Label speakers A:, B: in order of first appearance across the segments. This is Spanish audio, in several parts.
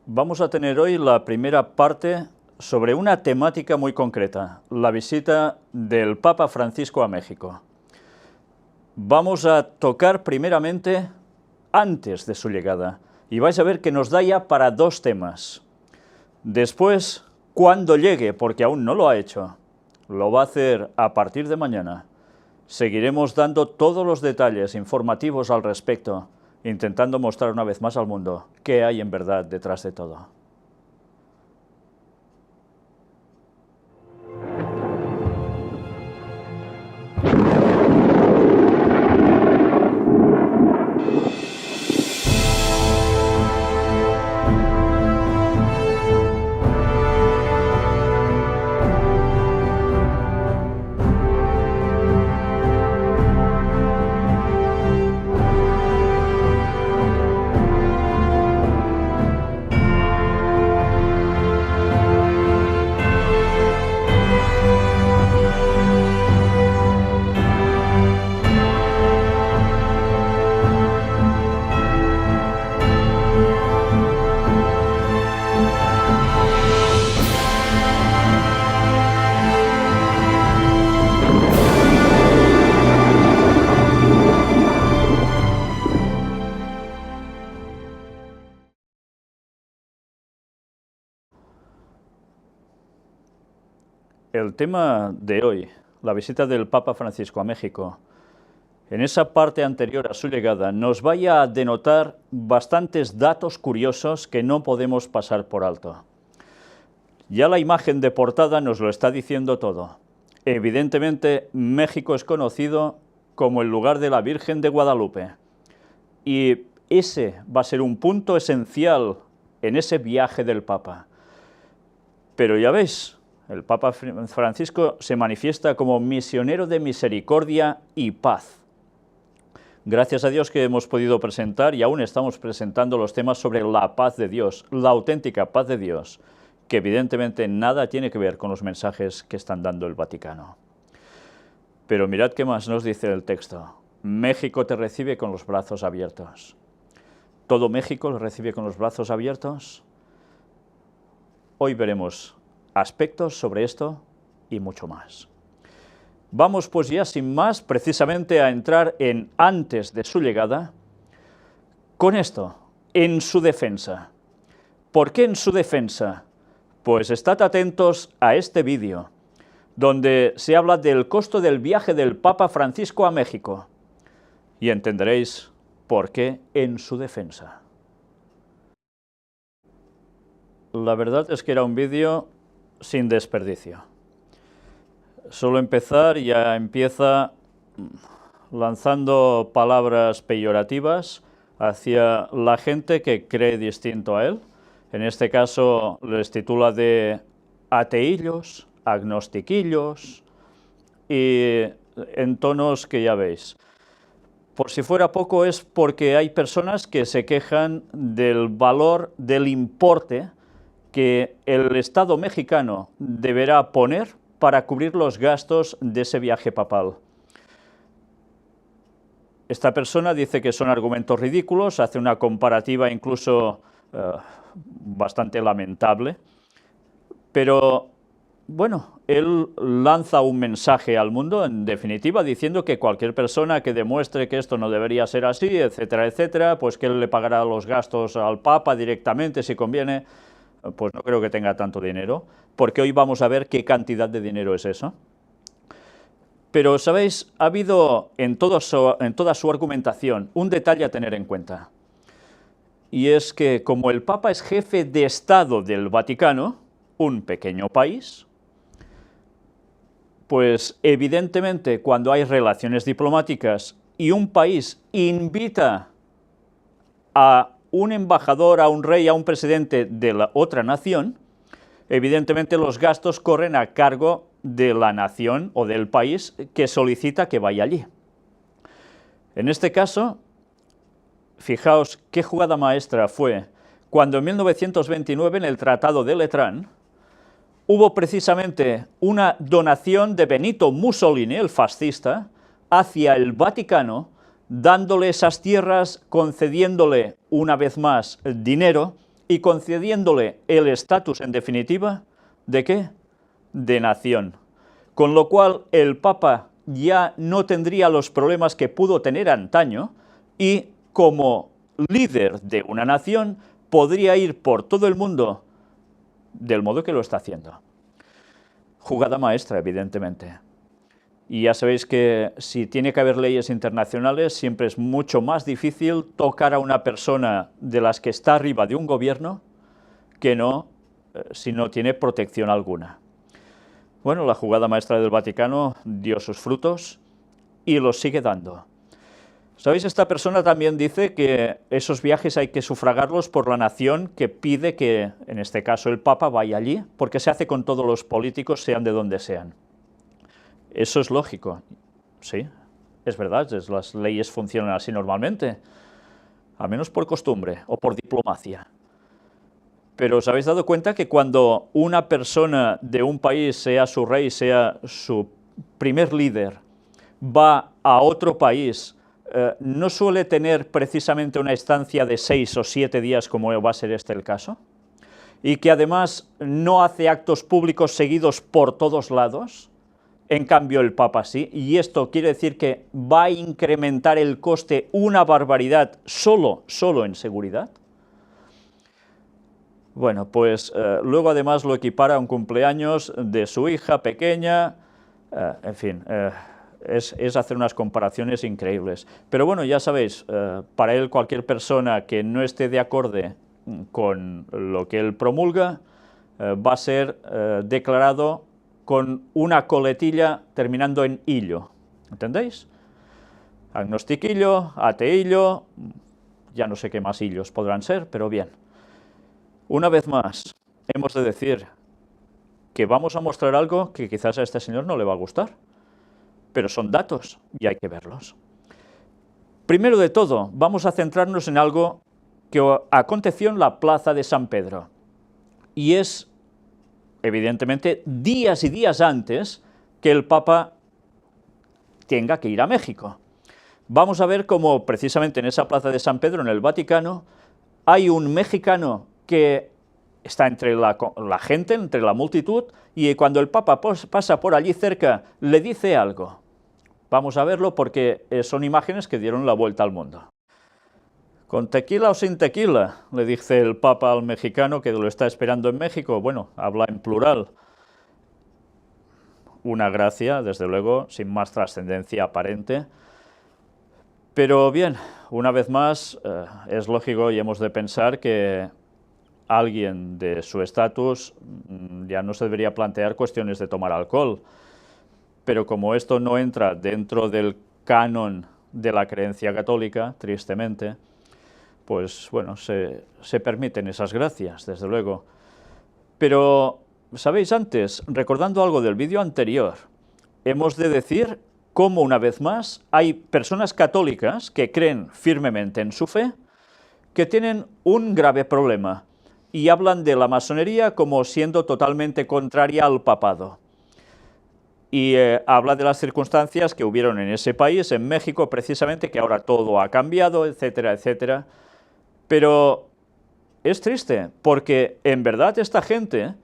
A: Vamos a tener hoy la primera parte sobre una temática muy concreta, la visita del Papa Francisco a México. Vamos a tocar primeramente antes de su llegada, y vais a ver que nos da ya para dos temas. Después, cuando llegue, porque aún no lo ha hecho, lo va a hacer a partir de mañana. Seguiremos dando todos los detalles informativos al respecto, intentando mostrar una vez más al mundo qué hay en verdad detrás de todo. El tema de hoy, la visita del Papa Francisco a México, en esa parte anterior a su llegada, nos vaya a denotar bastantes datos curiosos que no podemos pasar por alto. Ya la imagen de portada nos lo está diciendo todo. Evidentemente, México es conocido como el lugar de la Virgen de Guadalupe. Y ese va a ser un punto esencial en ese viaje del Papa. Pero ya veis, el Papa Francisco se manifiesta como misionero de misericordia y paz. Gracias a Dios que hemos podido presentar y aún estamos presentando los temas sobre la paz de Dios, la auténtica paz de Dios, que evidentemente nada tiene que ver con los mensajes que están dando el Vaticano. Pero mirad qué más nos dice el texto. México te recibe con los brazos abiertos. ¿Todo México lo recibe con los brazos abiertos? Hoy veremos aspectos sobre esto y mucho más. Vamos pues ya sin más precisamente a entrar en antes de su llegada con esto, en su defensa. ¿Por qué en su defensa? Pues estad atentos a este vídeo, donde se habla del costo del viaje del Papa Francisco a México, y entenderéis por qué en su defensa. La verdad es que era un vídeo sin desperdicio. Solo empezar ya empieza lanzando palabras peyorativas hacia la gente que cree distinto a él. En este caso les titula de ateillos, agnostiquillos, y en tonos que ya veis. Por si fuera poco, es porque hay personas que se quejan del valor, del importe que el Estado mexicano deberá poner para cubrir los gastos de ese viaje papal. Esta persona dice que son argumentos ridículos, hace una comparativa incluso bastante lamentable, pero bueno, él lanza un mensaje al mundo, en definitiva, diciendo que cualquier persona que demuestre que esto no debería ser así, etcétera, etcétera, pues que él le pagará los gastos al Papa directamente si conviene. Pues no creo que tenga tanto dinero, porque hoy vamos a ver qué cantidad de dinero es eso. Pero, ¿sabéis? Ha habido en toda su argumentación un detalle a tener en cuenta. Y es que como el Papa es jefe de Estado del Vaticano, un pequeño país, pues evidentemente cuando hay relaciones diplomáticas y un país invita a un embajador, a un rey, a un presidente de la otra nación, evidentemente los gastos corren a cargo de la nación o del país que solicita que vaya allí. En este caso, fijaos qué jugada maestra fue cuando en 1929 en el Tratado de Letrán hubo precisamente una donación de Benito Mussolini, el fascista, hacia el Vaticano, dándole esas tierras, concediéndole una vez más dinero y concediéndole el estatus, en definitiva, ¿de qué? De nación. Con lo cual el Papa ya no tendría los problemas que pudo tener antaño y como líder de una nación podría ir por todo el mundo del modo que lo está haciendo. Jugada maestra, evidentemente. Y ya sabéis que si tiene que haber leyes internacionales, siempre es mucho más difícil tocar a una persona de las que está arriba de un gobierno que no, si no tiene protección alguna. Bueno, la jugada maestra del Vaticano dio sus frutos y los sigue dando. ¿Sabéis? Esta persona también dice que esos viajes hay que sufragarlos por la nación que pide que, en este caso, el Papa vaya allí, porque se hace con todos los políticos, sean de donde sean. Eso es lógico, sí, es verdad, las leyes funcionan así normalmente, al menos por costumbre o por diplomacia. Pero ¿os habéis dado cuenta que cuando una persona de un país, sea su rey, sea su primer líder, va a otro país, no suele tener precisamente una estancia de 6 o 7 días como va a ser este el caso? Y que además no hace actos públicos seguidos por todos lados. En cambio el Papa sí, y esto quiere decir que va a incrementar el coste una barbaridad solo en seguridad. Bueno, pues luego además lo equipara a un cumpleaños de su hija pequeña, en fin, es hacer unas comparaciones increíbles. Pero bueno, ya sabéis, para él cualquier persona que no esté de acuerdo con lo que él promulga va a ser declarado con una coletilla terminando en illo, ¿entendéis? Agnostiquillo, ateillo, ya no sé qué más illos podrán ser, pero bien. Una vez más, hemos de decir que vamos a mostrar algo que quizás a este señor no le va a gustar, pero son datos y hay que verlos. Primero de todo, vamos a centrarnos en algo que aconteció en la plaza de San Pedro, y es evidentemente, días y días antes que el Papa tenga que ir a México. Vamos a ver cómo precisamente en esa plaza de San Pedro, en el Vaticano, hay un mexicano que está entre la gente, entre la multitud, y cuando el Papa pasa por allí cerca, le dice algo. Vamos a verlo porque son imágenes que dieron la vuelta al mundo. ¿Con tequila o sin tequila?, le dice el Papa al mexicano que lo está esperando en México. Bueno, habla en plural. Una gracia, desde luego, sin más trascendencia aparente. Pero bien, una vez más, es lógico y hemos de pensar que alguien de su estatus ya no se debería plantear cuestiones de tomar alcohol. Pero como esto no entra dentro del canon de la creencia católica, tristemente, pues bueno, se permiten esas gracias, desde luego. Pero, ¿sabéis antes? Recordando algo del vídeo anterior, hemos de decir cómo, una vez más, hay personas católicas que creen firmemente en su fe, que tienen un grave problema, y hablan de la masonería como siendo totalmente contraria al papado. Y habla de las circunstancias que hubieron en ese país, en México precisamente, que ahora todo ha cambiado, etcétera, etcétera. Pero es triste, porque en verdad esta gente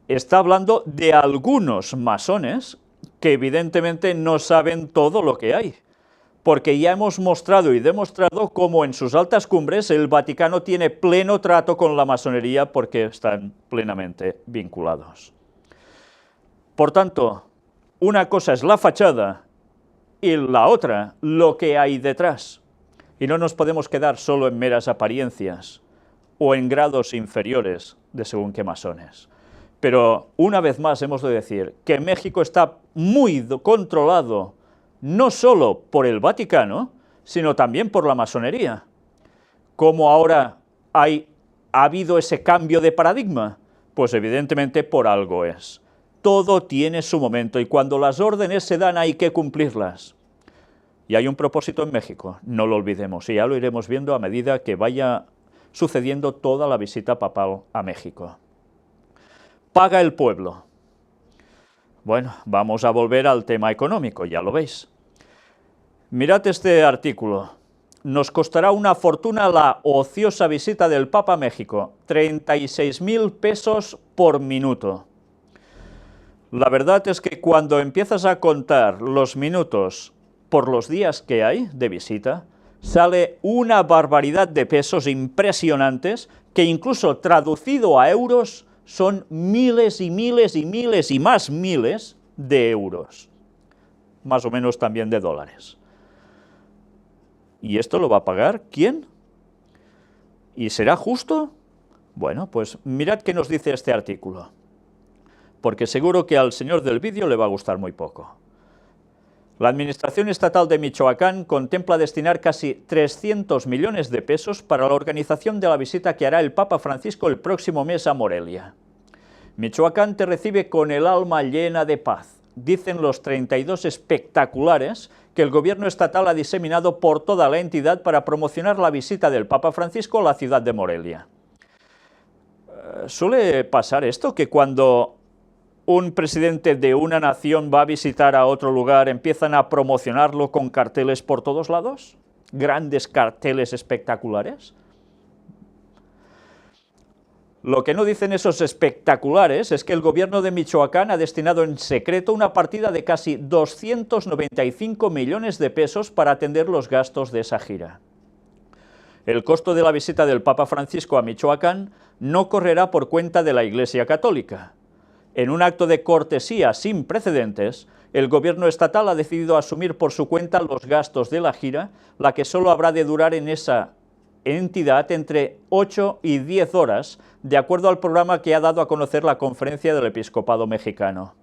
A: está hablando de algunos masones que evidentemente no saben todo lo que hay, porque ya hemos mostrado y demostrado cómo en sus altas cumbres el Vaticano tiene pleno trato con la masonería porque están plenamente vinculados. Por tanto, una cosa es la fachada y la otra lo que hay detrás. Y no nos podemos quedar solo en meras apariencias o en grados inferiores de según qué masones. Pero una vez más hemos de decir que México está muy controlado no solo por el Vaticano, sino también por la masonería. ¿Cómo ahora ha habido ese cambio de paradigma? Pues evidentemente por algo es. Todo tiene su momento y cuando las órdenes se dan hay que cumplirlas. Y hay un propósito en México, no lo olvidemos, y ya lo iremos viendo a medida que vaya sucediendo toda la visita papal a México. Paga el pueblo. Bueno, vamos a volver al tema económico, ya lo veis. Mirad este artículo. nos costará una fortuna la ociosa visita del Papa a México, 36.000 pesos por minuto. La verdad es que cuando empiezas a contar los minutos por los días que hay de visita, sale una barbaridad de pesos impresionantes que incluso traducido a euros son miles y miles y miles y más miles de euros, más o menos también de dólares. ¿Y esto lo va a pagar quién? ¿Y será justo? Bueno, pues mirad qué nos dice este artículo, porque seguro que al señor del vídeo le va a gustar muy poco. La Administración Estatal de Michoacán contempla destinar casi 300 millones de pesos para la organización de la visita que hará el Papa Francisco el próximo mes a Morelia. Michoacán te recibe con el alma llena de paz, dicen los 32 espectaculares que el gobierno estatal ha diseminado por toda la entidad para promocionar la visita del Papa Francisco a la ciudad de Morelia. Suele pasar esto, que cuando un presidente de una nación va a visitar a otro lugar, empiezan a promocionarlo con carteles por todos lados, grandes carteles espectaculares. Lo que no dicen esos espectaculares es que el gobierno de Michoacán ha destinado en secreto una partida de casi 295 millones de pesos para atender los gastos de esa gira. El costo de la visita del Papa Francisco a Michoacán no correrá por cuenta de la Iglesia Católica. En un acto de cortesía sin precedentes, el gobierno estatal ha decidido asumir por su cuenta los gastos de la gira, la que solo habrá de durar en esa entidad entre 8 y 10 horas, de acuerdo al programa que ha dado a conocer la Conferencia del Episcopado Mexicano.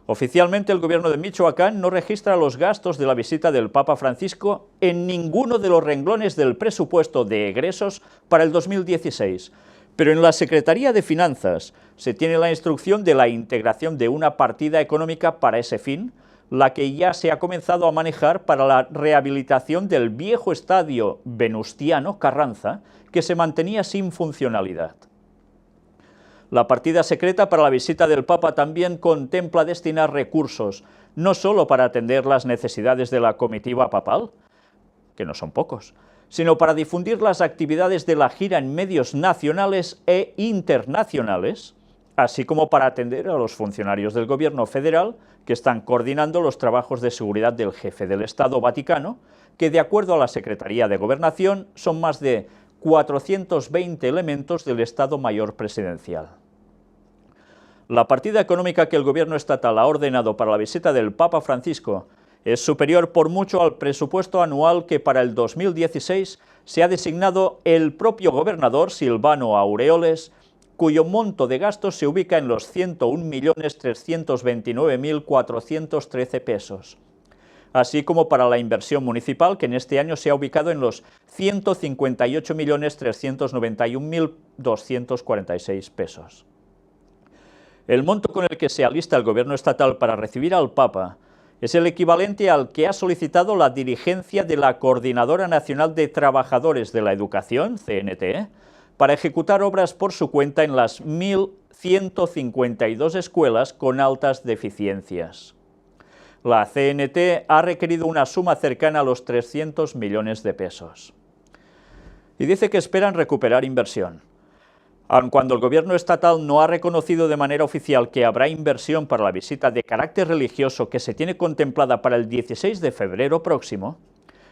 A: Oficialmente, el gobierno de Michoacán no registra los gastos de la visita del Papa Francisco en ninguno de los renglones del presupuesto de egresos para el 2016, pero en la Secretaría de Finanzas se tiene la instrucción de la integración de una partida económica para ese fin, la que ya se ha comenzado a manejar para la rehabilitación del viejo estadio venustiano Carranza, que se mantenía sin funcionalidad. La partida secreta para la visita del Papa también contempla destinar recursos, no solo para atender las necesidades de la comitiva papal, que no son pocos, sino para difundir las actividades de la gira en medios nacionales e internacionales, así como para atender a los funcionarios del gobierno federal que están coordinando los trabajos de seguridad del jefe del Estado Vaticano, que de acuerdo a la Secretaría de Gobernación son más de 420 elementos del Estado Mayor Presidencial. La partida económica que el gobierno estatal ha ordenado para la visita del Papa Francisco es superior por mucho al presupuesto anual que para el 2016 se ha designado el propio gobernador Silvano Aureoles, cuyo monto de gastos se ubica en los 101.329.413 pesos, así como para la inversión municipal, que en este año se ha ubicado en los 158.391.246 pesos. El monto con el que se alista el gobierno estatal para recibir al Papa es el equivalente al que ha solicitado la dirigencia de la Coordinadora Nacional de Trabajadores de la Educación, CNT, para ejecutar obras por su cuenta en las 1.152 escuelas con altas deficiencias. La CNT ha requerido una suma cercana a los 300 millones de pesos. Y dice que esperan recuperar inversión. Aun cuando el gobierno estatal no ha reconocido de manera oficial que habrá inversión para la visita de carácter religioso que se tiene contemplada para el 16 de febrero próximo,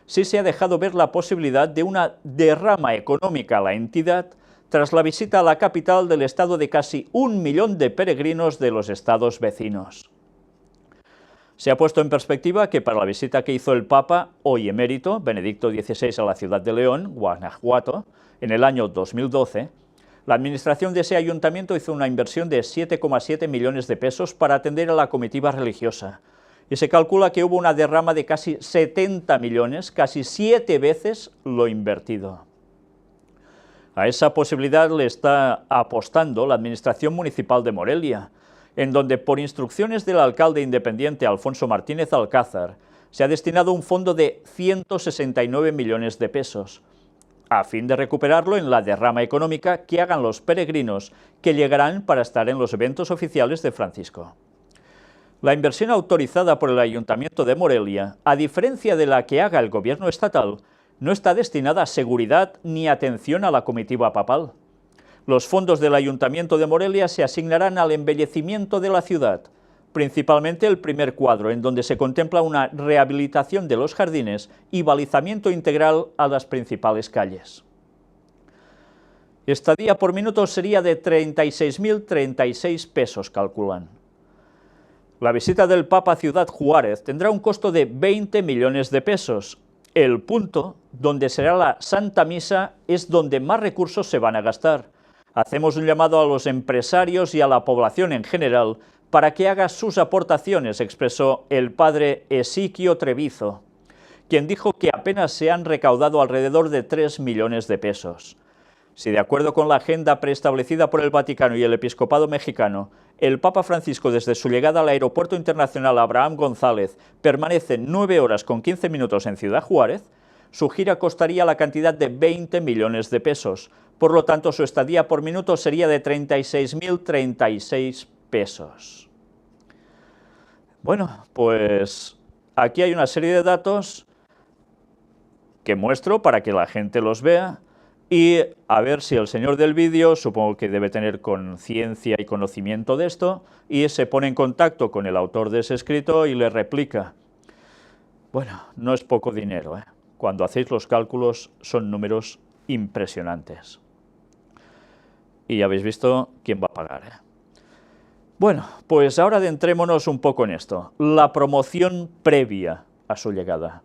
A: sí se ha dejado ver la posibilidad de una derrama económica a la entidad tras la visita a la capital del estado de casi 1 millón de peregrinos de los estados vecinos. Se ha puesto en perspectiva que para la visita que hizo el Papa, hoy emérito, Benedicto XVI, a la ciudad de León, Guanajuato, en el año 2012, la administración de ese ayuntamiento hizo una inversión de 7,7 millones de pesos para atender a la comitiva religiosa, y se calcula que hubo una derrama de casi 70 millones, casi 7 veces lo invertido. A esa posibilidad le está apostando la Administración Municipal de Morelia, en donde, por instrucciones del alcalde independiente Alfonso Martínez Alcázar, se ha destinado un fondo de 169 millones de pesos, a fin de recuperarlo en la derrama económica que hagan los peregrinos que llegarán para estar en los eventos oficiales de Francisco. La inversión autorizada por el Ayuntamiento de Morelia, a diferencia de la que haga el gobierno estatal, no está destinada a seguridad ni atención a la comitiva papal. Los fondos del Ayuntamiento de Morelia se asignarán al embellecimiento de la ciudad, principalmente el primer cuadro, en donde se contempla una rehabilitación de los jardines y balizamiento integral a las principales calles. Estadía por minuto sería de 36.036 pesos, calculan. La visita del Papa a Ciudad Juárez tendrá un costo de 20 millones de pesos. El punto donde será la Santa Misa es donde más recursos se van a gastar. Hacemos un llamado a los empresarios y a la población en general para que haga sus aportaciones, expresó el padre Esiquio Trevizo, quien dijo que apenas se han recaudado alrededor de 3 millones de pesos. Si de acuerdo con la agenda preestablecida por el Vaticano y el Episcopado mexicano, el Papa Francisco desde su llegada al Aeropuerto Internacional Abraham González permanece 9 horas con 15 minutos en Ciudad Juárez, su gira costaría la cantidad de 20 millones de pesos, por lo tanto su estadía por minuto sería de 36.036 pesos. Bueno, pues aquí hay una serie de datos que muestro para que la gente los vea, y a ver si el señor del vídeo, supongo que debe tener conciencia y conocimiento de esto, y se pone en contacto con el autor de ese escrito y le replica. Bueno, no es poco dinero, ¿eh? Cuando hacéis los cálculos son números impresionantes. Y ya habéis visto quién va a pagar, ¿eh? Bueno, pues ahora adentrémonos un poco en esto. La promoción previa a su llegada.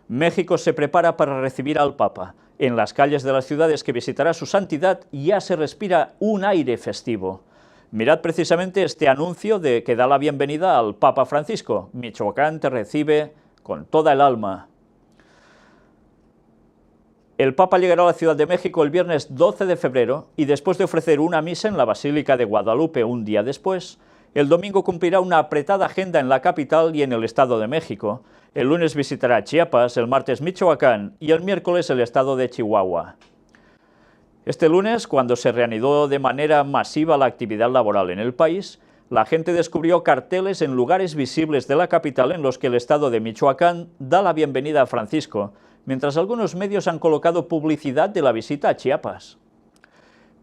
A: México se prepara para recibir al Papa. En las calles de las ciudades que visitará su santidad ya se respira un aire festivo. Mirad precisamente este anuncio de que da la bienvenida al Papa Francisco. Michoacán te recibe con toda el alma. El Papa llegará a la Ciudad de México el viernes 12 de febrero y después de ofrecer una misa en la Basílica de Guadalupe un día después, el domingo cumplirá una apretada agenda en la capital y en el Estado de México. El lunes visitará Chiapas, el martes Michoacán y el miércoles el estado de Chihuahua. Este lunes, cuando se reanudó de manera masiva la actividad laboral en el país, la gente descubrió carteles en lugares visibles de la capital en los que el estado de Michoacán da la bienvenida a Francisco, mientras algunos medios han colocado publicidad de la visita a Chiapas.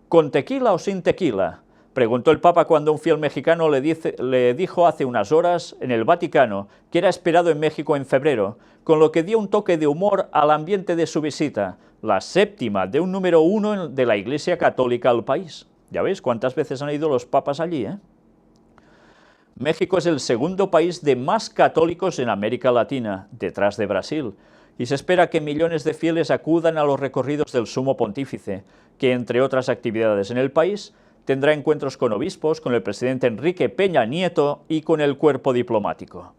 A: ¿Con tequila o sin tequila?, preguntó el Papa cuando un fiel mexicano le dijo hace unas horas en el Vaticano que era esperado en México en febrero, con lo que dio un toque de humor al ambiente de su visita, la séptima de un número 1 de la Iglesia Católica al país. Ya veis cuántas veces han ido los papas allí, ¿eh? México es el segundo país de más católicos en América Latina, detrás de Brasil, y se espera que millones de fieles acudan a los recorridos del Sumo Pontífice, que entre otras actividades en el país, tendrá encuentros con obispos, con el presidente Enrique Peña Nieto y con el cuerpo diplomático.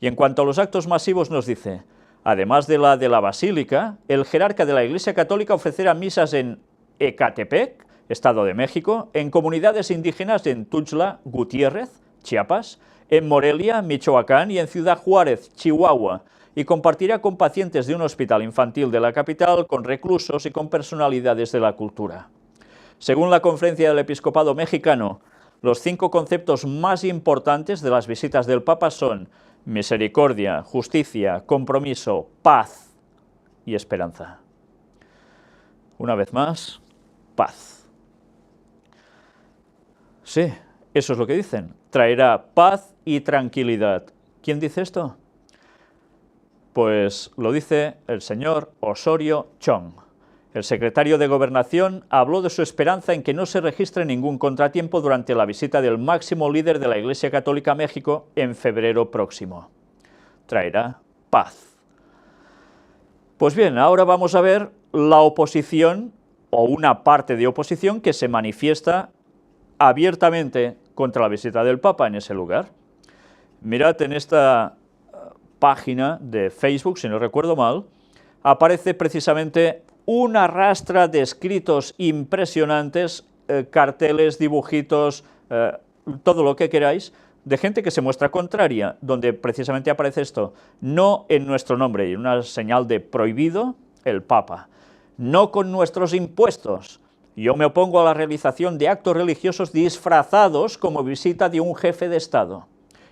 A: Y en cuanto a los actos masivos nos dice, además de la Basílica, el jerarca de la Iglesia Católica ofrecerá misas en Ecatepec, Estado de México, en comunidades indígenas en Tuxtla Gutiérrez, Chiapas, en Morelia, Michoacán y en Ciudad Juárez, Chihuahua, y compartirá con pacientes de un hospital infantil de la capital, con reclusos y con personalidades de la cultura. Según la Conferencia del Episcopado Mexicano, los 5 conceptos más importantes de las visitas del Papa son misericordia, justicia, compromiso, paz y esperanza. Una vez más, paz. Sí, eso es lo que dicen. Traerá paz y tranquilidad. ¿Quién dice esto? Pues lo dice el señor Osorio Chong. El secretario de Gobernación habló de su esperanza en que no se registre ningún contratiempo durante la visita del máximo líder de la Iglesia Católica a México en febrero próximo. Traerá paz. Pues bien, ahora vamos a ver la oposición, o una parte de oposición, que se manifiesta abiertamente contra la visita del Papa en ese lugar. Mirad en esta página de Facebook, si no recuerdo mal, aparece precisamente una rastra de escritos impresionantes, carteles, dibujitos, todo lo que queráis, de gente que se muestra contraria, donde precisamente aparece esto, no en nuestro nombre, y una señal de prohibido, el Papa, no con nuestros impuestos, yo me opongo a la realización de actos religiosos disfrazados como visita de un jefe de Estado.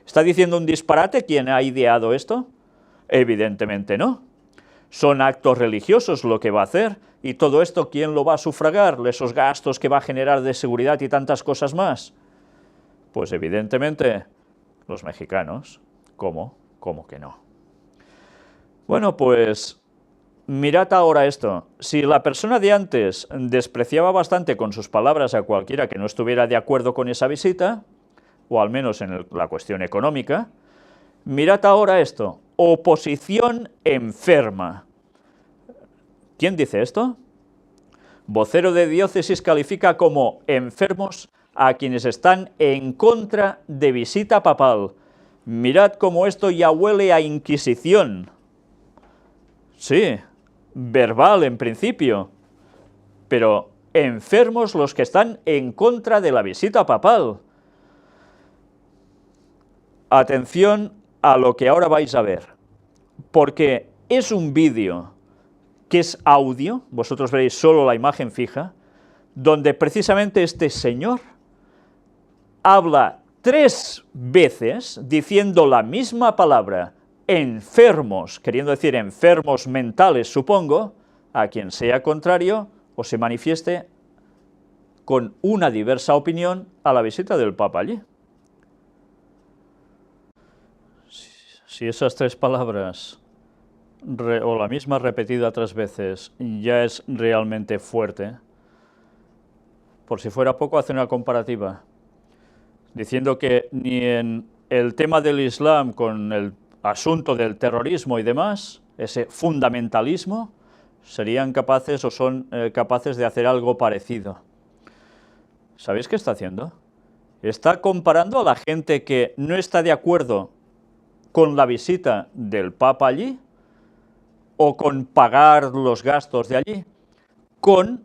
A: ¿Está diciendo un disparate quien ha ideado esto? Evidentemente no. Son actos religiosos lo que va a hacer, y todo esto, ¿quién lo va a sufragar? Esos gastos que va a generar de seguridad y tantas cosas más. Pues evidentemente los mexicanos. ¿Cómo? ¿Cómo que no? Bueno, pues mirad ahora esto. Si la persona de antes despreciaba bastante con sus palabras a cualquiera que no estuviera de acuerdo con esa visita, o al menos en la cuestión económica, mirad ahora esto. Oposición enferma. ¿Quién dice esto? Vocero de diócesis califica como enfermos a quienes están en contra de visita papal. Mirad cómo esto ya huele a inquisición. Sí, verbal en principio, pero enfermos los que están en contra de la visita papal. Atención a lo que ahora vais a ver, porque es un vídeo que es audio, vosotros veréis solo la imagen fija, donde precisamente este señor habla 3 veces diciendo la misma palabra, enfermos, queriendo decir enfermos mentales, supongo, a quien sea contrario o se manifieste con una diversa opinión a la visita del Papa allí. Si esas 3 palabras o la misma repetida 3 veces ya es realmente fuerte, por si fuera poco, hace una comparativa, diciendo que ni en el tema del Islam con el asunto del terrorismo y demás, ese fundamentalismo, serían capaces o son capaces de hacer algo parecido. ¿Sabéis qué está haciendo? Está comparando a la gente que no está de acuerdo con la visita del Papa allí, o con pagar los gastos de allí, con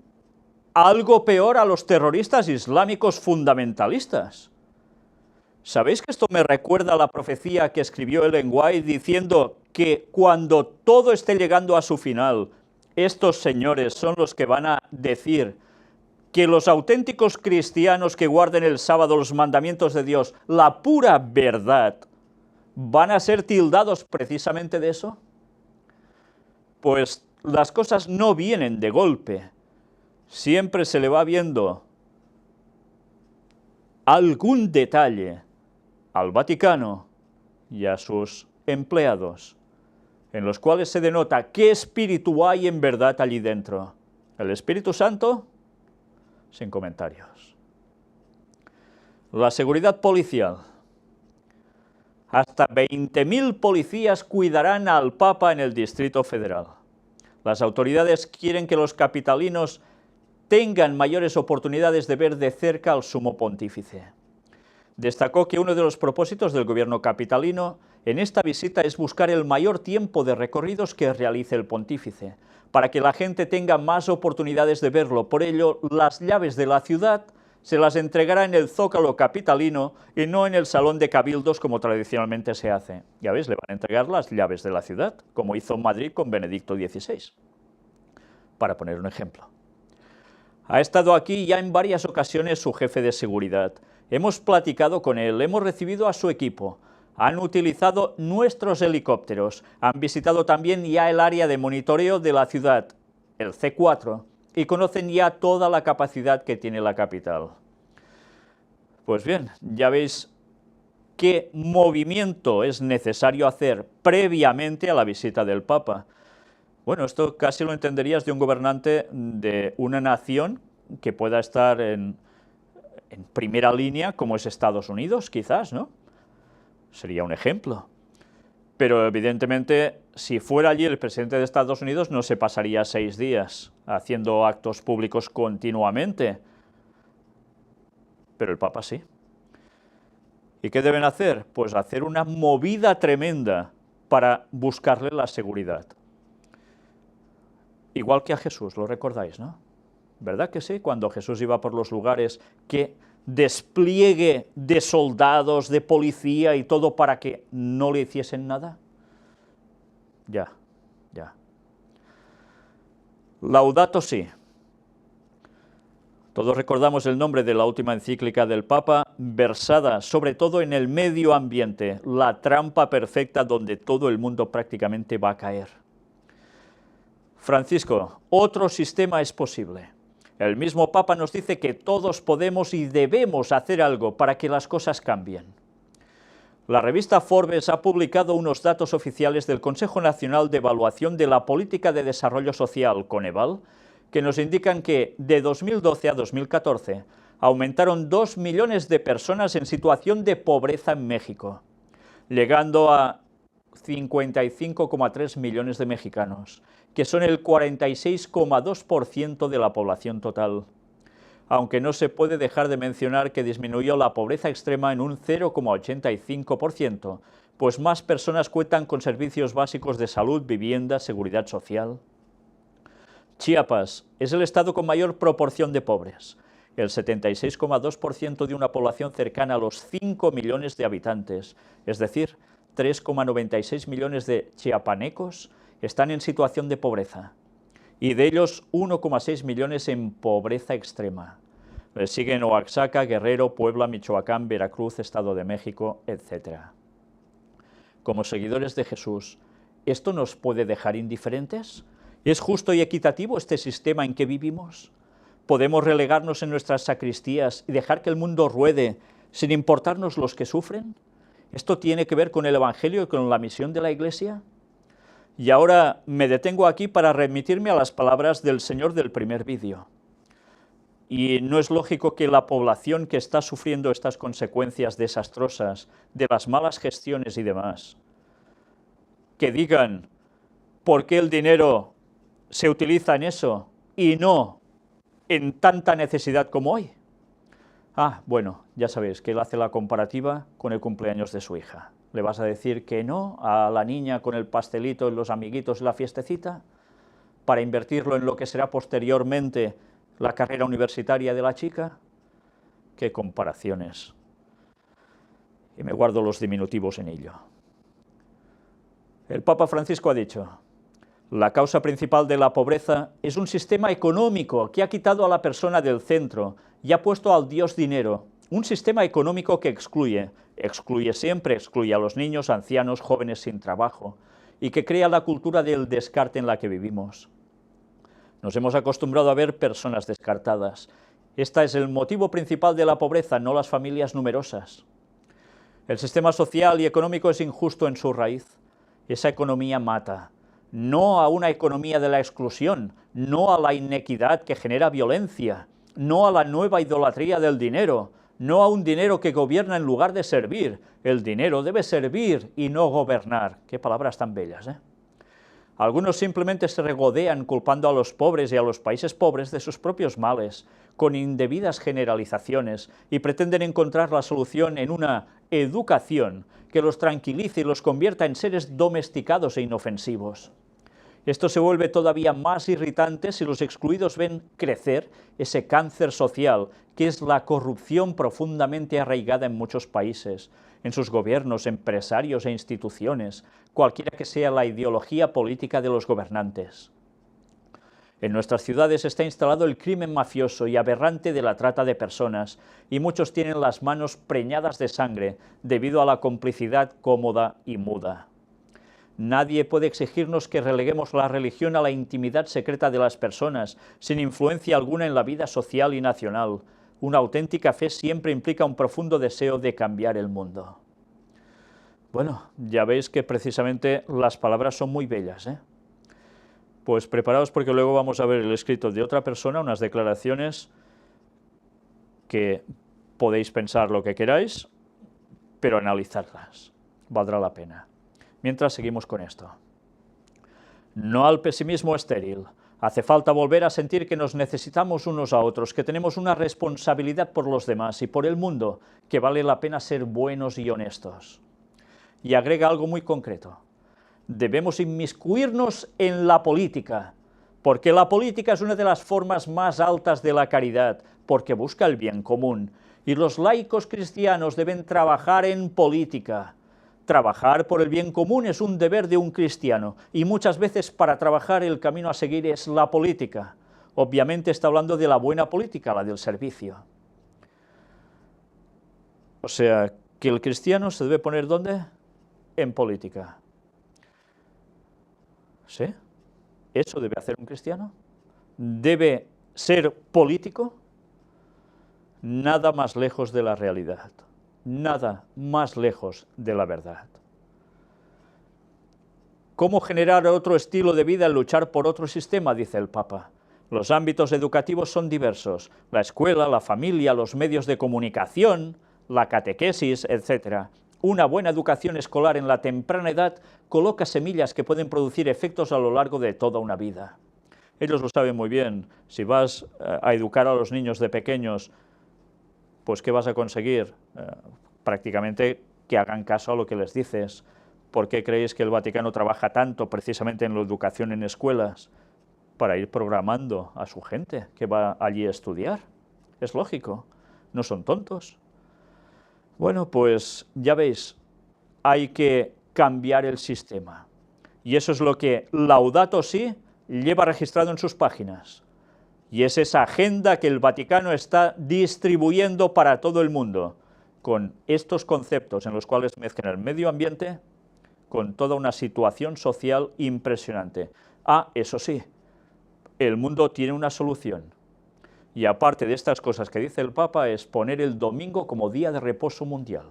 A: algo peor a los terroristas islámicos fundamentalistas. ¿Sabéis que esto me recuerda a la profecía que escribió Ellen White diciendo que cuando todo esté llegando a su final, estos señores son los que van a decir que los auténticos cristianos que guarden el sábado los mandamientos de Dios, la pura verdad, van a ser tildados precisamente de eso? Pues las cosas no vienen de golpe, siempre se le va viendo algún detalle al Vaticano y a sus empleados, en los cuales se denota qué espíritu hay en verdad allí dentro. ¿El Espíritu Santo? Sin comentarios. La seguridad policial. Hasta 20.000 policías cuidarán al Papa en el Distrito Federal. Las autoridades quieren que los capitalinos tengan mayores oportunidades de ver de cerca al Sumo Pontífice. Destacó que uno de los propósitos del gobierno capitalino en esta visita es buscar el mayor tiempo de recorridos que realice el pontífice, para que la gente tenga más oportunidades de verlo. Por ello, las llaves de la ciudad se las entregará en el Zócalo capitalino y no en el Salón de Cabildos como tradicionalmente se hace. Ya ves, le van a entregar las llaves de la ciudad, como hizo Madrid con Benedicto XVI, para poner un ejemplo. Ha estado aquí ya en varias ocasiones su jefe de seguridad. Hemos platicado con él, hemos recibido a su equipo, han utilizado nuestros helicópteros, han visitado también ya el área de monitoreo de la ciudad, el C4, y conocen ya toda la capacidad que tiene la capital. Pues bien, ya veis qué movimiento es necesario hacer previamente a la visita del Papa. Bueno, esto casi lo entenderías de un gobernante de una nación que pueda estar en primera línea, como es Estados Unidos, quizás, ¿no? Sería un ejemplo. Pero evidentemente, si fuera allí el presidente de Estados Unidos, no se pasaría 6 días haciendo actos públicos continuamente. Pero el Papa sí. ¿Y qué deben hacer? Pues hacer una movida tremenda para buscarle la seguridad. Igual que a Jesús, lo recordáis, ¿no? ¿Verdad que sí? Cuando Jesús iba por los lugares, qué despliegue de soldados, de policía y todo para que no le hiciesen nada. Ya. Laudato si. Todos recordamos el nombre de la última encíclica del Papa, versada sobre todo en el medio ambiente, la trampa perfecta donde todo el mundo prácticamente va a caer. Francisco, otro sistema es posible. El mismo Papa nos dice que todos podemos y debemos hacer algo para que las cosas cambien. La revista Forbes ha publicado unos datos oficiales del Consejo Nacional de Evaluación de la Política de Desarrollo Social, Coneval, que nos indican que de 2012 a 2014 aumentaron 2 millones de personas en situación de pobreza en México, llegando a 55,3 millones de mexicanos, que son el 46,2% de la población total. Aunque no se puede dejar de mencionar que disminuyó la pobreza extrema en un 0,85%, pues más personas cuentan con servicios básicos de salud, vivienda, seguridad social. Chiapas es el estado con mayor proporción de pobres, el 76,2% de una población cercana a los 5 millones de habitantes, es decir, 3,96 millones de chiapanecos están en situación de pobreza, y de ellos 1,6 millones en pobreza extrema. Le siguen Oaxaca, Guerrero, Puebla, Michoacán, Veracruz, Estado de México, etc. Como seguidores de Jesús, ¿esto nos puede dejar indiferentes? ¿Es justo y equitativo este sistema en que vivimos? ¿Podemos relegarnos en nuestras sacristías y dejar que el mundo ruede sin importarnos los que sufren? ¿Esto tiene que ver con el Evangelio y con la misión de la Iglesia? Y ahora me detengo aquí para remitirme a las palabras del Señor del primer vídeo. Y no es lógico que la población que está sufriendo estas consecuencias desastrosas de las malas gestiones y demás, que digan por qué el dinero se utiliza en eso y no en tanta necesidad como hoy. Bueno, ya sabéis que él hace la comparativa con el cumpleaños de su hija. ¿Le vas a decir que no a la niña con el pastelito, los amiguitos y la fiestecita, para invertirlo en lo que será posteriormente la carrera universitaria de la chica? ¡Qué comparaciones! Y me guardo los diminutivos en ello. El Papa Francisco ha dicho: la causa principal de la pobreza es un sistema económico que ha quitado a la persona del centro y ha puesto al Dios dinero. Un sistema económico que excluye siempre, excluye a los niños, ancianos, jóvenes sin trabajo, y que crea la cultura del descarte en la que vivimos. Nos hemos acostumbrado a ver personas descartadas. Este es el motivo principal de la pobreza, no las familias numerosas. El sistema social y económico es injusto en su raíz. Esa economía mata. No a una economía de la exclusión, no a la inequidad que genera violencia, no a la nueva idolatría del dinero, no a un dinero que gobierna en lugar de servir. El dinero debe servir y no gobernar. Qué palabras tan bellas, ¿eh? Algunos simplemente se regodean culpando a los pobres y a los países pobres de sus propios males, con indebidas generalizaciones, y pretenden encontrar la solución en una educación que los tranquilice y los convierta en seres domesticados e inofensivos. Esto se vuelve todavía más irritante si los excluidos ven crecer ese cáncer social, que es la corrupción profundamente arraigada en muchos países, en sus gobiernos, empresarios e instituciones, cualquiera que sea la ideología política de los gobernantes. En nuestras ciudades está instalado el crimen mafioso y aberrante de la trata de personas, y muchos tienen las manos preñadas de sangre debido a la complicidad cómoda y muda. Nadie puede exigirnos que releguemos la religión a la intimidad secreta de las personas, sin influencia alguna en la vida social y nacional. Una auténtica fe siempre implica un profundo deseo de cambiar el mundo. Bueno, ya veis que precisamente las palabras son muy bellas, ¿eh? Pues preparaos, porque luego vamos a ver el escrito de otra persona, unas declaraciones que podéis pensar lo que queráis, pero analizarlas. Valdrá la pena. Mientras seguimos con esto. No al pesimismo estéril. Hace falta volver a sentir que nos necesitamos unos a otros, que tenemos una responsabilidad por los demás y por el mundo, que vale la pena ser buenos y honestos. Y agrega algo muy concreto. Debemos inmiscuirnos en la política, porque la política es una de las formas más altas de la caridad, porque busca el bien común, y los laicos cristianos deben trabajar en política. Trabajar por el bien común es un deber de un cristiano, y muchas veces para trabajar el camino a seguir es la política. Obviamente está hablando de la buena política, la del servicio. O sea, que el cristiano se debe poner ¿dónde? En política. ¿Sí? ¿Eso debe hacer un cristiano? ¿Debe ser político? Nada más lejos de la realidad, nada más lejos de la verdad. ¿Cómo generar otro estilo de vida al luchar por otro sistema?, dice el Papa. Los ámbitos educativos son diversos: la escuela, la familia, los medios de comunicación, la catequesis, etc. Una buena educación escolar en la temprana edad coloca semillas que pueden producir efectos a lo largo de toda una vida. Ellos lo saben muy bien. Si vas a educar a los niños de pequeños, pues ¿qué vas a conseguir? Prácticamente que hagan caso a lo que les dices. ¿Por qué creéis que el Vaticano trabaja tanto precisamente en la educación en escuelas? Para ir programando a su gente que va allí a estudiar. Es lógico, no son tontos. Bueno, pues ya veis, hay que cambiar el sistema. Y eso es lo que Laudato Si lleva registrado en sus páginas. Y es esa agenda que el Vaticano está distribuyendo para todo el mundo, con estos conceptos en los cuales mezclan el medio ambiente con toda una situación social impresionante. Ah, eso sí, el mundo tiene una solución. Y aparte de estas cosas que dice el Papa, es poner el domingo como día de reposo mundial.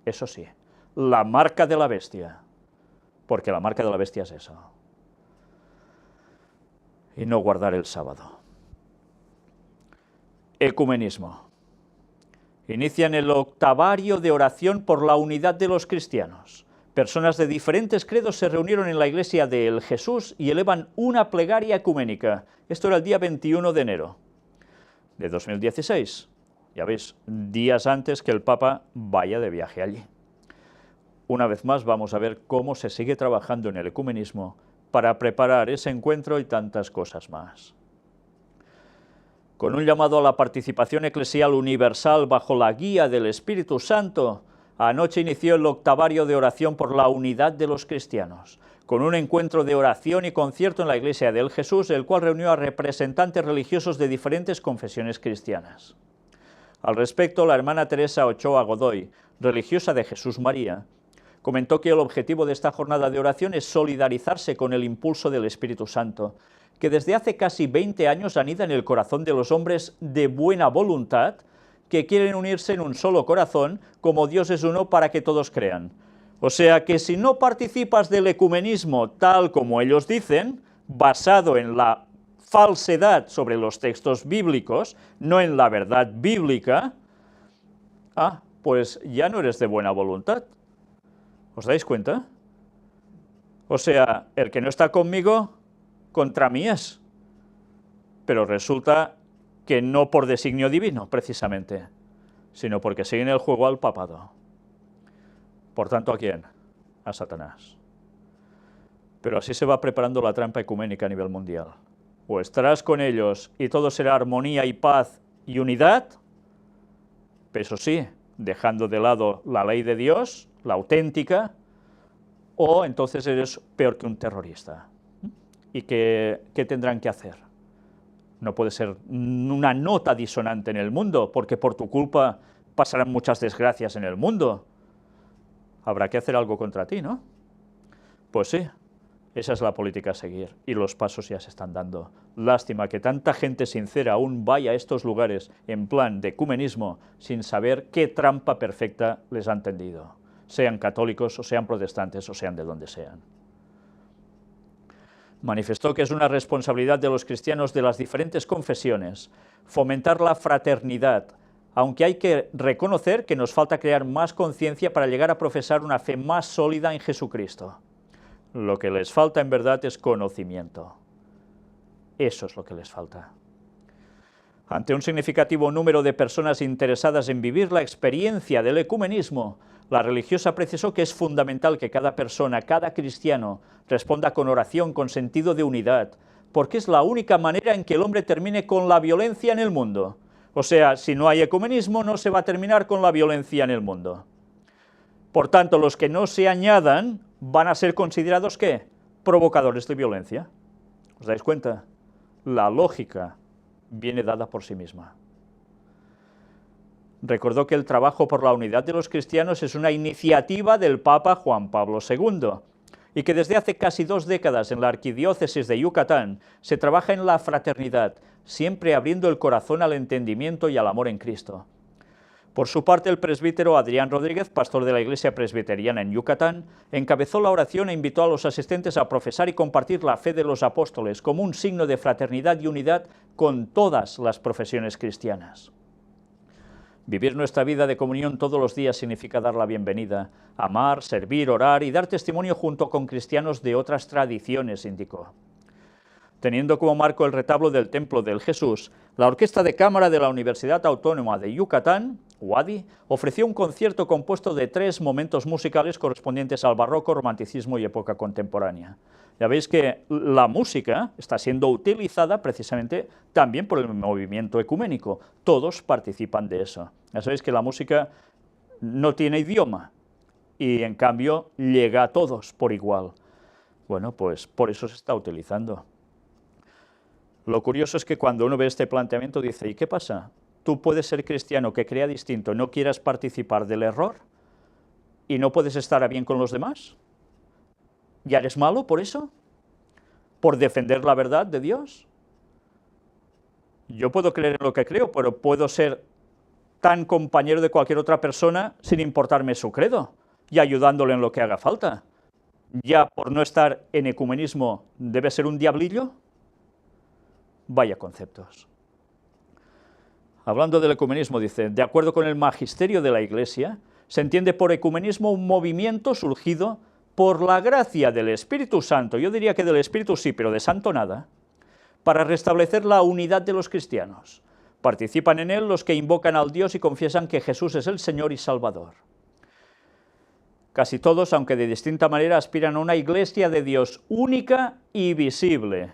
A: Eso sí, la marca de la bestia, porque la marca de la bestia es eso. Y no guardar el sábado. Ecumenismo. Inician el octavario de oración por la unidad de los cristianos. Personas de diferentes credos se reunieron en la iglesia de El Jesús y elevan una plegaria ecuménica. Esto era el día 21 de enero de 2016. Ya veis, días antes que el Papa vaya de viaje allí. Una vez más vamos a ver cómo se sigue trabajando en el ecumenismo para preparar ese encuentro y tantas cosas más. Con un llamado a la participación eclesial universal bajo la guía del Espíritu Santo, anoche inició el octavario de oración por la unidad de los cristianos, con un encuentro de oración y concierto en la iglesia del Jesús, el cual reunió a representantes religiosos de diferentes confesiones cristianas. Al respecto, la hermana Teresa Ochoa Godoy, religiosa de Jesús María, comentó que el objetivo de esta jornada de oración es solidarizarse con el impulso del Espíritu Santo, que desde hace casi 20 años anida en el corazón de los hombres de buena voluntad, que quieren unirse en un solo corazón, como Dios es uno, para que todos crean. O sea que si no participas del ecumenismo tal como ellos dicen, basado en la falsedad sobre los textos bíblicos, no en la verdad bíblica, pues ya no eres de buena voluntad. ¿Os dais cuenta? O sea, el que no está conmigo, contra mí es. Pero resulta que no por designio divino, precisamente, sino porque siguen el juego al papado. Por tanto, ¿a quién? A Satanás. Pero así se va preparando la trampa ecuménica a nivel mundial. O estarás con ellos y todo será armonía y paz y unidad, pero eso sí, dejando de lado la ley de Dios, la auténtica, o entonces eres peor que un terrorista. ¿Y qué tendrán que hacer? No puede ser una nota disonante en el mundo, porque por tu culpa pasarán muchas desgracias en el mundo. Habrá que hacer algo contra ti, ¿no? Pues sí, esa es la política a seguir, y los pasos ya se están dando. Lástima que tanta gente sincera aún vaya a estos lugares en plan de ecumenismo sin saber qué trampa perfecta les han tendido, sean católicos o sean protestantes o sean de donde sean. Manifestó que es una responsabilidad de los cristianos de las diferentes confesiones fomentar la fraternidad, aunque hay que reconocer que nos falta crear más conciencia para llegar a profesar una fe más sólida en Jesucristo. Lo que les falta en verdad es conocimiento. Eso es lo que les falta. Ante un significativo número de personas interesadas en vivir la experiencia del ecumenismo, la religiosa precisó que es fundamental que cada persona, cada cristiano, responda con oración, con sentido de unidad, porque es la única manera en que el hombre termine con la violencia en el mundo. O sea, si no hay ecumenismo, no se va a terminar con la violencia en el mundo. Por tanto, los que no se añadan van a ser considerados, ¿qué? Provocadores de violencia. ¿Os dais cuenta? La lógica viene dada por sí misma. Recordó que el trabajo por la unidad de los cristianos es una iniciativa del Papa Juan Pablo II y que desde hace casi 2 décadas en la Arquidiócesis de Yucatán se trabaja en la fraternidad, siempre abriendo el corazón al entendimiento y al amor en Cristo. Por su parte, el presbítero Adrián Rodríguez, pastor de la Iglesia Presbiteriana en Yucatán, encabezó la oración e invitó a los asistentes a profesar y compartir la fe de los apóstoles como un signo de fraternidad y unidad con todas las profesiones cristianas. Vivir nuestra vida de comunión todos los días significa dar la bienvenida, amar, servir, orar y dar testimonio junto con cristianos de otras tradiciones, indicó. Teniendo como marco el retablo del Templo del Jesús, la Orquesta de Cámara de la Universidad Autónoma de Yucatán, UADY, ofreció un concierto compuesto de 3 momentos musicales correspondientes al barroco, romanticismo y época contemporánea. Ya veis que la música está siendo utilizada precisamente también por el movimiento ecuménico. Todos participan de eso. Ya sabéis que la música no tiene idioma y en cambio llega a todos por igual. Bueno, pues por eso se está utilizando. Lo curioso es que cuando uno ve este planteamiento dice, ¿y qué pasa? ¿Tú puedes ser cristiano que crea distinto, no quieras participar del error y no puedes estar a bien con los demás? ¿Ya eres malo por eso? ¿Por defender la verdad de Dios? Yo puedo creer en lo que creo, pero puedo ser tan compañero de cualquier otra persona sin importarme su credo y ayudándole en lo que haga falta. ¿Ya por no estar en ecumenismo debe ser un diablillo? Vaya conceptos. Hablando del ecumenismo, dice, de acuerdo con el magisterio de la Iglesia, se entiende por ecumenismo un movimiento surgido por la gracia del Espíritu Santo, yo diría que del Espíritu sí, pero de santo nada, para restablecer la unidad de los cristianos. Participan en él los que invocan al Dios y confiesan que Jesús es el Señor y Salvador. Casi todos, aunque de distinta manera, aspiran a una Iglesia de Dios única y visible.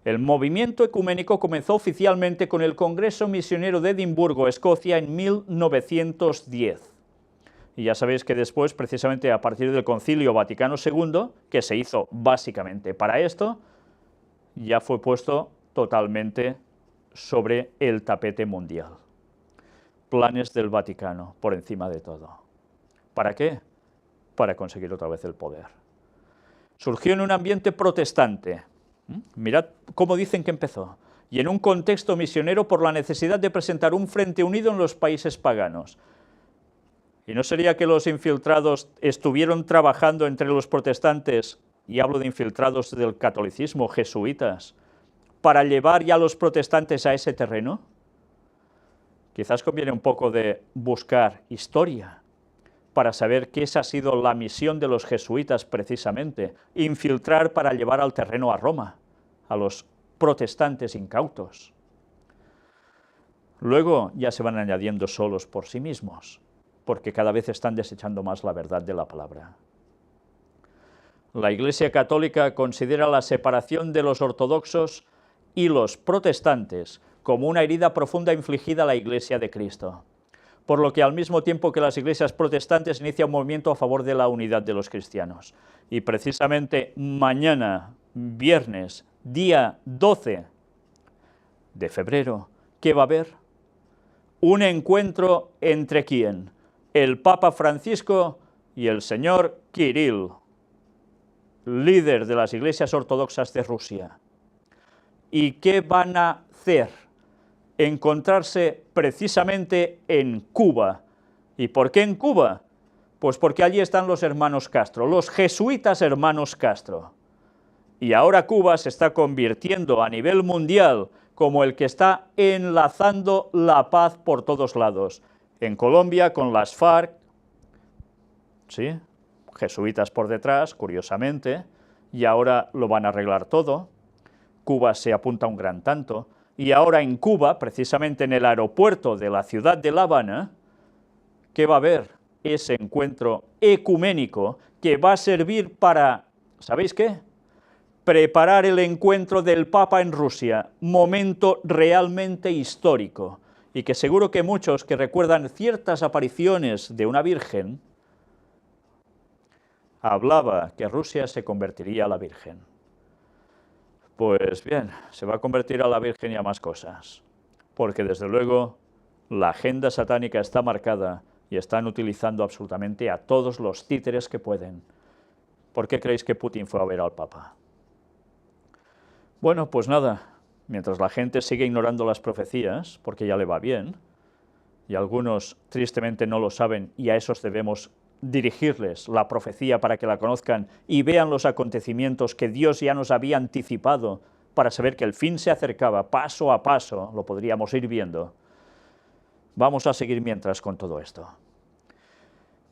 A: El movimiento ecuménico comenzó oficialmente con el Congreso Misionero de Edimburgo, Escocia, en 1910. Y ya sabéis que después, precisamente a partir del Concilio Vaticano II, que se hizo básicamente para esto, ya fue puesto totalmente sobre el tapete mundial. Planes del Vaticano, por encima de todo. ¿Para qué? Para conseguir otra vez el poder. Surgió en un ambiente protestante. Mirad cómo dicen que empezó. Y en un contexto misionero por la necesidad de presentar un frente unido en los países paganos. ¿Y no sería que los infiltrados estuvieron trabajando entre los protestantes, y hablo de infiltrados del catolicismo, jesuitas, para llevar ya a los protestantes a ese terreno? Quizás conviene un poco de buscar historia para saber que esa ha sido la misión de los jesuitas precisamente, infiltrar para llevar al terreno a Roma, a los protestantes incautos. Luego ya se van añadiendo solos por sí mismos, porque cada vez están desechando más la verdad de la palabra. La Iglesia Católica considera la separación de los ortodoxos y los protestantes como una herida profunda infligida a la Iglesia de Cristo, por lo que al mismo tiempo que las iglesias protestantes inicia un movimiento a favor de la unidad de los cristianos. Y precisamente mañana, viernes, día 12 de febrero, ¿qué va a haber? Un encuentro entre ¿quién? El Papa Francisco y el señor Kirill, líder de las iglesias ortodoxas de Rusia. ¿Y qué van a hacer? Encontrarse precisamente en Cuba. ¿Y por qué en Cuba? Pues porque allí están los hermanos Castro, los jesuitas hermanos Castro. Y ahora Cuba se está convirtiendo a nivel mundial como el que está enlazando la paz por todos lados. En Colombia con las FARC, ¿sí? Jesuitas por detrás, curiosamente, y ahora lo van a arreglar todo. Cuba se apunta a un gran tanto. Y ahora en Cuba, precisamente en el aeropuerto de la ciudad de La Habana, ¿qué va a haber? Ese encuentro ecuménico que va a servir para, ¿sabéis qué? Preparar el encuentro del Papa en Rusia, momento realmente histórico, y que seguro que muchos que recuerdan ciertas apariciones de una virgen, hablaba que Rusia se convertiría a la Virgen. Pues bien, se va a convertir a la Virgen y a más cosas, porque desde luego la agenda satánica está marcada y están utilizando absolutamente a todos los títeres que pueden ¿Por qué creéis que Putin fue a ver al Papa? Bueno, pues nada, mientras la gente sigue ignorando las profecías, porque ya le va bien, y algunos tristemente no lo saben, y a esos debemos dirigirles la profecía para que la conozcan y vean los acontecimientos que Dios ya nos había anticipado para saber que el fin se acercaba paso a paso, lo podríamos ir viendo. Vamos a seguir mientras con todo esto.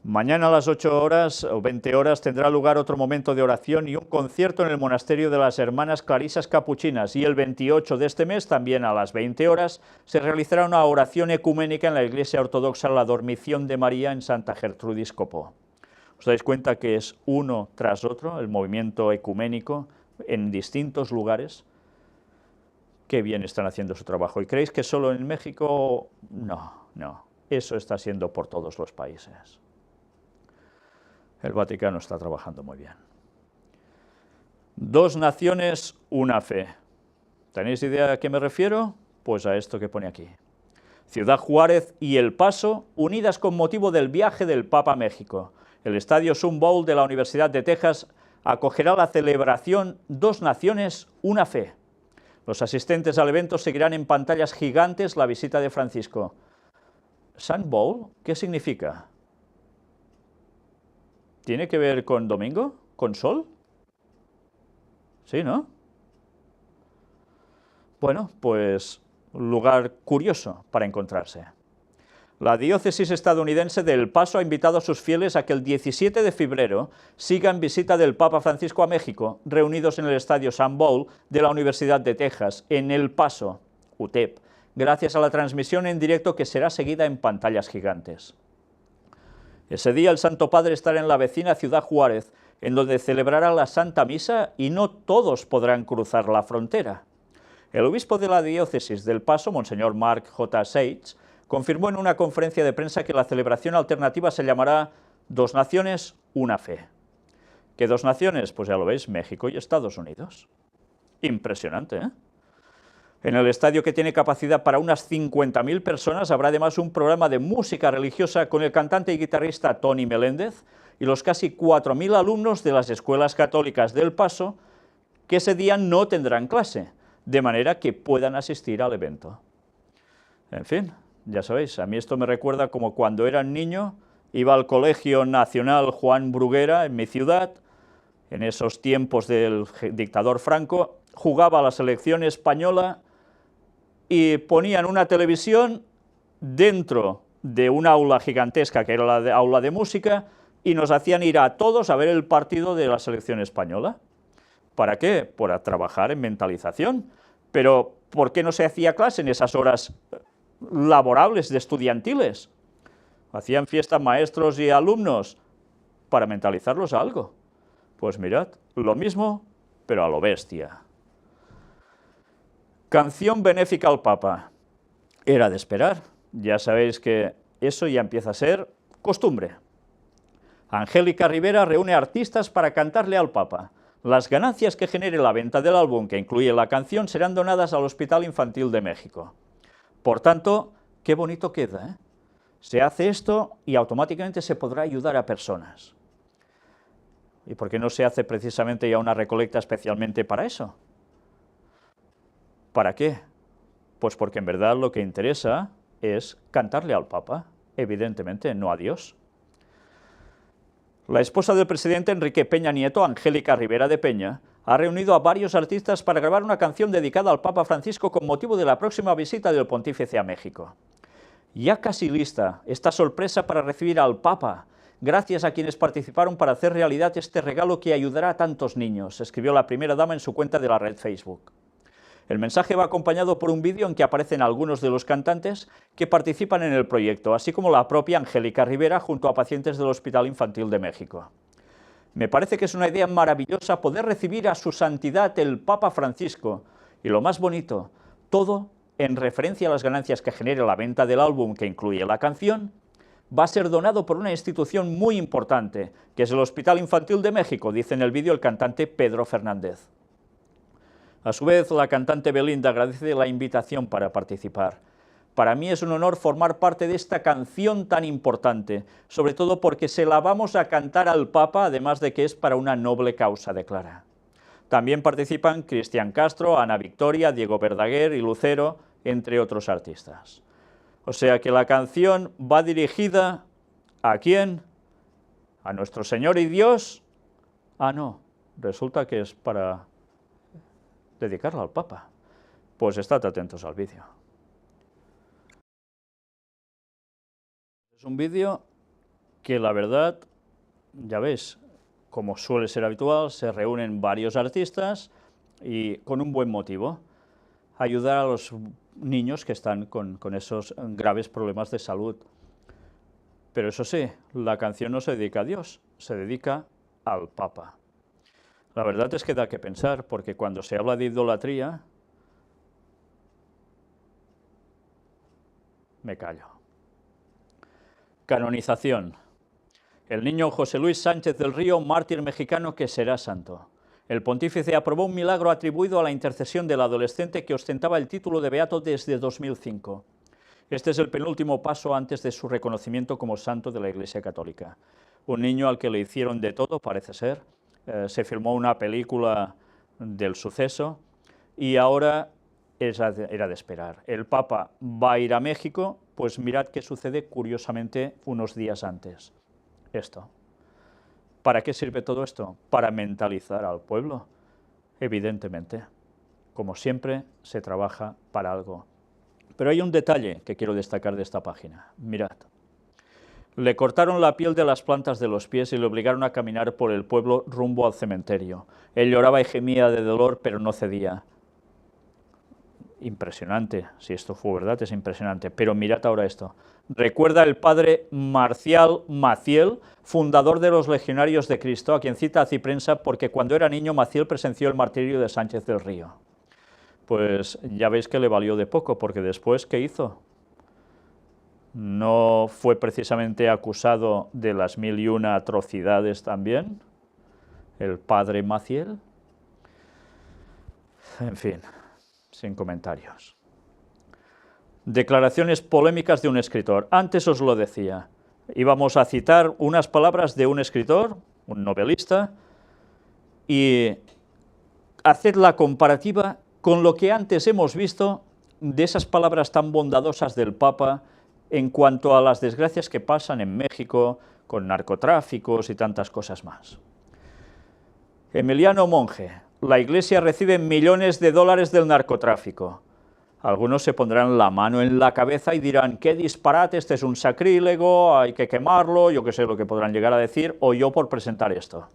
A: Mañana a las 8 horas o 20 horas tendrá lugar otro momento de oración y un concierto en el monasterio de las Hermanas Clarisas Capuchinas, y el 28 de este mes, también a las 20 horas, se realizará una oración ecuménica en la Iglesia Ortodoxa La Dormición de María en Santa Gertrudis Copo. ¿Os dais cuenta que es uno tras otro el movimiento ecuménico en distintos lugares? Qué bien están haciendo su trabajo. ¿Y creéis que solo en México? No, no. Eso está siendo por todos los países. El Vaticano está trabajando muy bien. 2 naciones, una fe. ¿Tenéis idea a qué me refiero? Pues a esto que pone aquí. Ciudad Juárez y El Paso, unidas con motivo del viaje del Papa a México. El Estadio Sun Bowl de la Universidad de Texas acogerá la celebración 2 naciones, una fe. Los asistentes al evento seguirán en pantallas gigantes la visita de Francisco. ¿Sun Bowl? ¿Qué significa? ¿Tiene que ver con domingo? ¿Con sol? Sí, ¿no? Bueno, pues lugar curioso para encontrarse. La diócesis estadounidense de El Paso ha invitado a sus fieles a que el 17 de febrero sigan visita del Papa Francisco a México, reunidos en el Estadio Sun Bowl de la Universidad de Texas, en El Paso, UTEP, gracias a la transmisión en directo que será seguida en pantallas gigantes. Ese día el Santo Padre estará en la vecina Ciudad Juárez, en donde celebrará la Santa Misa y no todos podrán cruzar la frontera. El obispo de la diócesis del Paso, Monseñor Mark J. Seitz, confirmó en una conferencia de prensa que la celebración alternativa se llamará 2 naciones, una fe. ¿Qué 2 naciones? Pues ya lo veis, México y Estados Unidos. Impresionante, ¿eh? En el estadio, que tiene capacidad para unas 50.000 personas, habrá además un programa de música religiosa con el cantante y guitarrista Tony Meléndez y los casi 4.000 alumnos de las escuelas católicas del Paso, que ese día no tendrán clase, de manera que puedan asistir al evento. En fin, ya sabéis, a mí esto me recuerda como cuando era niño, iba al Colegio Nacional Juan Bruguera en mi ciudad, en esos tiempos del dictador Franco, jugaba a la selección española y ponían una televisión dentro de una aula gigantesca que era la aula de música y nos hacían ir a todos a ver el partido de la selección española. ¿Para qué? Para trabajar en mentalización. Pero ¿por qué no se hacía clase en esas horas laborables de estudiantiles? Hacían fiestas maestros y alumnos para mentalizarlos a algo. Pues mirad, lo mismo, pero a lo bestia. Canción benéfica al Papa. Era de esperar. Ya sabéis que eso ya empieza a ser costumbre. Angélica Rivera reúne artistas para cantarle al Papa. Las ganancias que genere la venta del álbum que incluye la canción serán donadas al Hospital Infantil de México. Por tanto, qué bonito queda, ¿eh? Se hace esto y automáticamente se podrá ayudar a personas. ¿Y por qué no se hace precisamente ya una recolecta especialmente para eso? ¿Para qué? Pues porque en verdad lo que interesa es cantarle al Papa, evidentemente, no a Dios. La esposa del presidente Enrique Peña Nieto, Angélica Rivera de Peña, ha reunido a varios artistas para grabar una canción dedicada al Papa Francisco con motivo de la próxima visita del pontífice a México. Ya casi lista esta sorpresa para recibir al Papa, gracias a quienes participaron para hacer realidad este regalo que ayudará a tantos niños, escribió la primera dama en su cuenta de la red Facebook. El mensaje va acompañado por un vídeo en que aparecen algunos de los cantantes que participan en el proyecto, así como la propia Angélica Rivera junto a pacientes del Hospital Infantil de México. Me parece que es una idea maravillosa poder recibir a su santidad el Papa Francisco, y lo más bonito, todo en referencia a las ganancias que genere la venta del álbum que incluye la canción, va a ser donado por una institución muy importante, que es el Hospital Infantil de México, dice en el vídeo el cantante Pedro Fernández. A su vez, la cantante Belinda agradece la invitación para participar. Para mí es un honor formar parte de esta canción tan importante, sobre todo porque se la vamos a cantar al Papa, además de que es para una noble causa, declara. También participan Cristian Castro, Ana Victoria, Diego Verdaguer y Lucero, entre otros artistas. O sea que la canción va dirigida ¿a quién? ¿A nuestro Señor y Dios? Ah, no, resulta que es para dedicarla al Papa. Pues estad atentos al vídeo. Es un vídeo que la verdad, ya ves, como suele ser habitual, se reúnen varios artistas y con un buen motivo, ayudar a los niños que están con esos graves problemas de salud. Pero eso sí, la canción no se dedica a Dios, se dedica al Papa. La verdad es que da que pensar, porque cuando se habla de idolatría, me callo. Canonización. El niño José Luis Sánchez del Río, mártir mexicano que será santo. El pontífice aprobó un milagro atribuido a la intercesión del adolescente que ostentaba el título de beato desde 2005. Este es el penúltimo paso antes de su reconocimiento como santo de la Iglesia Católica. Un niño al que le hicieron de todo, parece ser. Se filmó una película del suceso y ahora era de esperar. El Papa va a ir a México, pues mirad qué sucede curiosamente unos días antes. Esto. ¿Para qué sirve todo esto? Para mentalizar al pueblo, evidentemente. Como siempre, se trabaja para algo. Pero hay un detalle que quiero destacar de esta página. Mirad. Le cortaron la piel de las plantas de los pies y le obligaron a caminar por el pueblo rumbo al cementerio. Él lloraba y gemía de dolor, pero no cedía. Impresionante, si esto fue verdad, es impresionante. Pero mirad ahora esto. Recuerda el padre Marcial Maciel, fundador de los Legionarios de Cristo, a quien cita a Ciprensa porque cuando era niño Maciel presenció el martirio de Sánchez del Río. Pues ya veis que le valió de poco, porque después, ¿qué hizo? ¿No fue precisamente acusado de las 1001 atrocidades también? ¿El padre Maciel? En fin, sin comentarios. Declaraciones polémicas de un escritor. Antes os lo decía. Íbamos a citar unas palabras de un escritor, un novelista, y hacer la comparativa con lo que antes hemos visto de esas palabras tan bondadosas del Papa en cuanto a las desgracias que pasan en México con narcotráficos y tantas cosas más. Emiliano Monge, la Iglesia recibe millones de dólares del narcotráfico. Algunos se pondrán la mano en la cabeza y dirán, qué disparate, este es un sacrílego, hay que quemarlo, yo qué sé lo que podrán llegar a decir, o yo por presentar esto.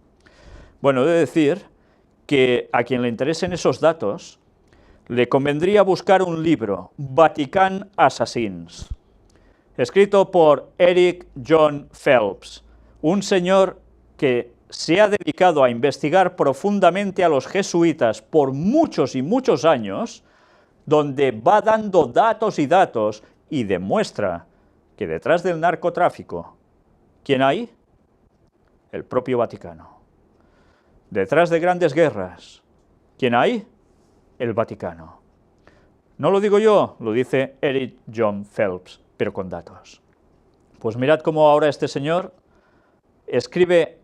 A: Bueno, he de decir que a quien le interesen esos datos, le convendría buscar un libro, Vatican Assassins, escrito por Eric John Phelps, un señor que se ha dedicado a investigar profundamente a los jesuitas por muchos y muchos años, donde va dando datos y datos y demuestra que detrás del narcotráfico, ¿quién hay? El propio Vaticano. Detrás de grandes guerras, ¿quién hay? El Vaticano. No lo digo yo, lo dice Eric John Phelps, pero con datos. Pues mirad cómo ahora este señor escribe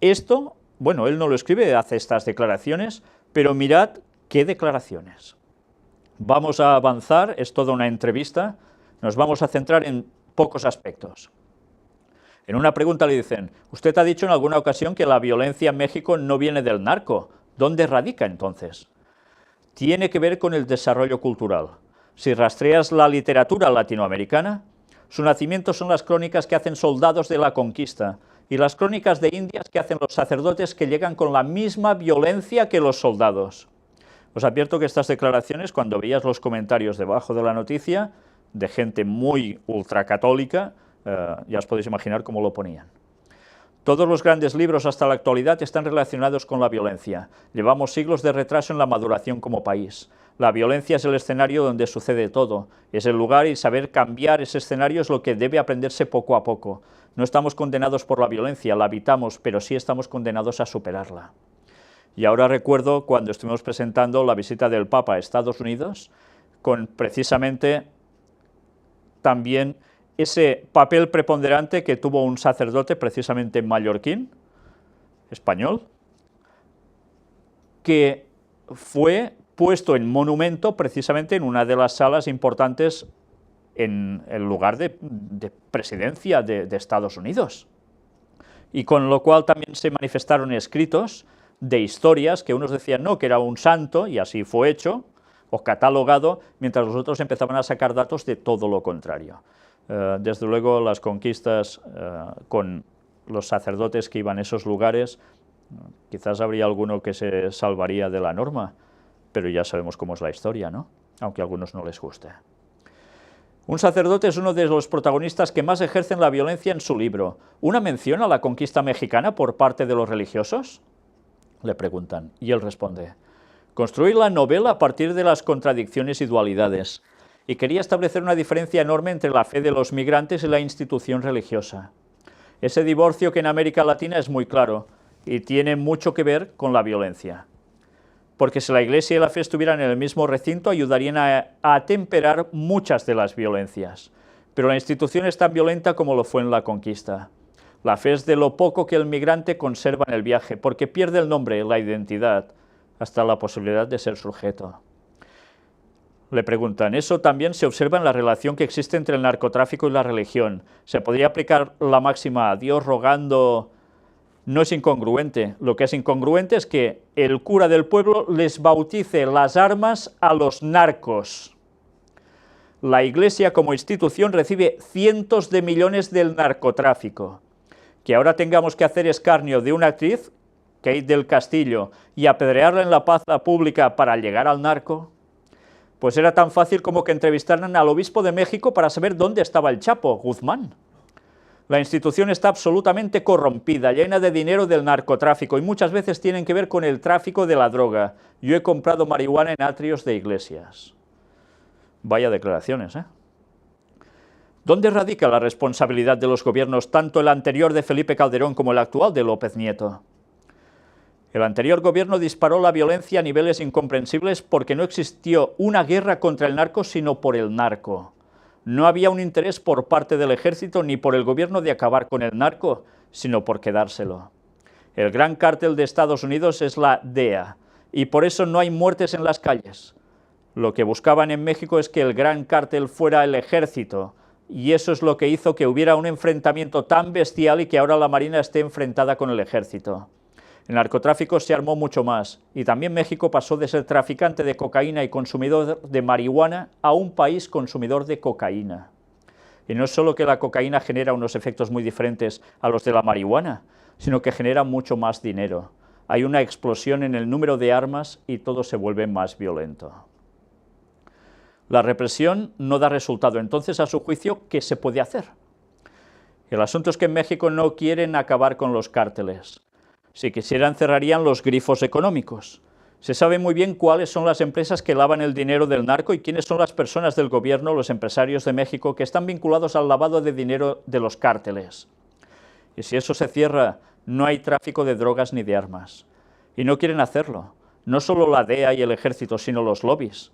A: esto, bueno, él no lo escribe, hace estas declaraciones, pero mirad qué declaraciones. Vamos a avanzar, es toda una entrevista, nos vamos a centrar en pocos aspectos. En una pregunta le dicen, usted ha dicho en alguna ocasión que la violencia en México no viene del narco, ¿dónde radica entonces? Tiene que ver con el desarrollo cultural. Si rastreas la literatura latinoamericana, su nacimiento son las crónicas que hacen soldados de la conquista y las crónicas de Indias que hacen los sacerdotes que llegan con la misma violencia que los soldados. Os advierto que estas declaraciones, cuando veías los comentarios debajo de la noticia, de gente muy ultracatólica, ya os podéis imaginar cómo lo ponían. Todos los grandes libros hasta la actualidad están relacionados con la violencia. Llevamos siglos de retraso en la maduración como país. La violencia es el escenario donde sucede todo. Es el lugar y saber cambiar ese escenario es lo que debe aprenderse poco a poco. No estamos condenados por la violencia, la habitamos, pero sí estamos condenados a superarla. Y ahora recuerdo cuando estuvimos presentando la visita del Papa a Estados Unidos, con precisamente también ese papel preponderante que tuvo un sacerdote, precisamente mallorquín, español, que fue puesto en monumento precisamente en una de las salas importantes en el lugar de presidencia de Estados Unidos. Y con lo cual también se manifestaron escritos de historias que unos decían no, que era un santo, y así fue hecho, o catalogado, mientras los otros empezaban a sacar datos de todo lo contrario. Desde luego las conquistas con los sacerdotes que iban a esos lugares, quizás habría alguno que se salvaría de la norma, pero ya sabemos cómo es la historia, ¿no? Aunque a algunos no les guste. Un sacerdote es uno de los protagonistas que más ejercen la violencia en su libro. ¿Una mención a la conquista mexicana por parte de los religiosos?, le preguntan, y él responde: construí la novela a partir de las contradicciones y dualidades, y quería establecer una diferencia enorme entre la fe de los migrantes y la institución religiosa. Ese divorcio que en América Latina es muy claro, y tiene mucho que ver con la violencia. Porque si la Iglesia y la fe estuvieran en el mismo recinto, ayudarían a atemperar muchas de las violencias. Pero la institución es tan violenta como lo fue en la conquista. La fe es de lo poco que el migrante conserva en el viaje, porque pierde el nombre, la identidad, hasta la posibilidad de ser sujeto. Le preguntan, eso también se observa en la relación que existe entre el narcotráfico y la religión. ¿Se podría aplicar la máxima a Dios rogando? No es incongruente. Lo que es incongruente es que el cura del pueblo les bautice las armas a los narcos. La Iglesia como institución recibe cientos de millones del narcotráfico. Que ahora tengamos que hacer escarnio de una actriz, Kate del Castillo, y apedrearla en la plaza pública para llegar al narco, pues era tan fácil como que entrevistaran al obispo de México para saber dónde estaba el Chapo, Guzmán. La institución está absolutamente corrompida, llena de dinero del narcotráfico, y muchas veces tienen que ver con el tráfico de la droga. Yo he comprado marihuana en atrios de iglesias. Vaya declaraciones, ¿eh? ¿Dónde radica la responsabilidad de los gobiernos, tanto el anterior de Felipe Calderón como el actual de López Nieto? El anterior gobierno disparó la violencia a niveles incomprensibles porque no existió una guerra contra el narco, sino por el narco. No había un interés por parte del ejército ni por el gobierno de acabar con el narco, sino por quedárselo. El gran cártel de Estados Unidos es la DEA, y por eso no hay muertes en las calles. Lo que buscaban en México es que el gran cártel fuera el ejército, y eso es lo que hizo que hubiera un enfrentamiento tan bestial y que ahora la Marina esté enfrentada con el ejército. El narcotráfico se armó mucho más, y también México pasó de ser traficante de cocaína y consumidor de marihuana a un país consumidor de cocaína. Y no es solo que la cocaína genera unos efectos muy diferentes a los de la marihuana, sino que genera mucho más dinero. Hay una explosión en el número de armas y todo se vuelve más violento. La represión no da resultado, entonces, a su juicio, ¿qué se puede hacer? El asunto es que en México no quieren acabar con los cárteles. Si quisieran, cerrarían los grifos económicos. Se sabe muy bien cuáles son las empresas que lavan el dinero del narco y quiénes son las personas del gobierno, los empresarios de México, que están vinculados al lavado de dinero de los cárteles. Y si eso se cierra, no hay tráfico de drogas ni de armas. Y no quieren hacerlo. No solo la DEA y el ejército, sino los lobbies.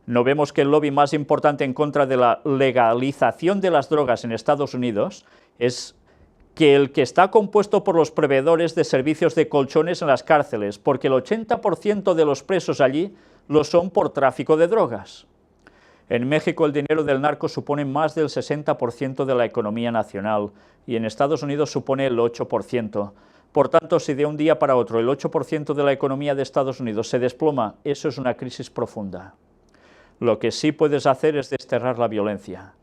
A: ¿No vemos que el lobby más importante en contra de la legalización de las drogas en Estados Unidos es que el que está compuesto por los proveedores de servicios de colchones en las cárceles, porque el 80% de los presos allí lo son por tráfico de drogas? En México el dinero del narco supone más del 60% de la economía nacional y en Estados Unidos supone el 8%. Por tanto, si de un día para otro el 8% de la economía de Estados Unidos se desploma, eso es una crisis profunda. Lo que sí puedes hacer es desterrar la violencia.